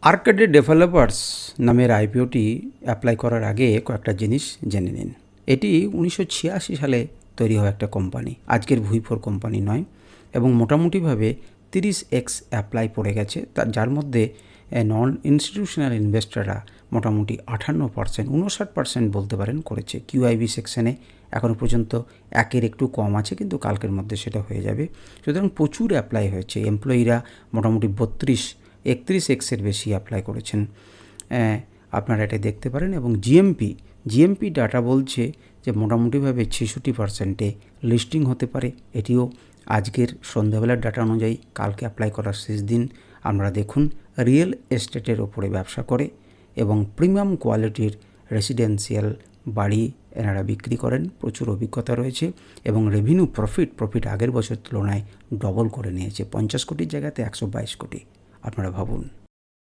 আর্কেডে developers নামের আইপিওটি apply করার আগে কয়েকটা জিনিস জেনে নিন। এটি 1986 সালে তৈরি হওয়া একটা কোম্পানি, আজকের V4 কোম্পানি নয়, এবং মোটামুটিভাবে 30x অ্যাপ্লাই পড়ে গেছে, যার মধ্যে নন ইনস্টিটিউশনাল ইনভেস্টররা মোটামুটি 58%, 59% বলতে পারেন করেছে। QIB সেকশনে এখনও পর্যন্ত একের একটু কম আছে, কিন্তু কালকের মধ্যে সেটা হয়ে যাবে। সুতরাং প্রচুর অ্যাপ্লাই হয়েছে। এমপ্লয়িরা মোটামুটি 31-এর বেশি অ্যাপ্লাই করেছেন, আপনারা এটা দেখতে পারেন। এবং জিএমপি ডাটা বলছে যে মোটামুটিভাবে 66%-এ লিস্টিং হতে পারে। এটিও আজকের সন্ধ্যাবেলার ডাটা অনুযায়ী কালকে অ্যাপ্লাই করার শেষ দিন। আপনারা দেখুন, রিয়েল এস্টেটের ওপরে ব্যবসা করে এবং প্রিমিয়াম কোয়ালিটির রেসিডেন্সিয়াল বাড়ি এনারা বিক্রি করেন। প্রচুর অভিজ্ঞতা রয়েছে এবং রেভিনিউ প্রফিট আগের বছর তুলনায় ডবল করে নিয়েছে। 50 কোটির জায়গাতে 122 কোটি। আপনারা ভাবুন।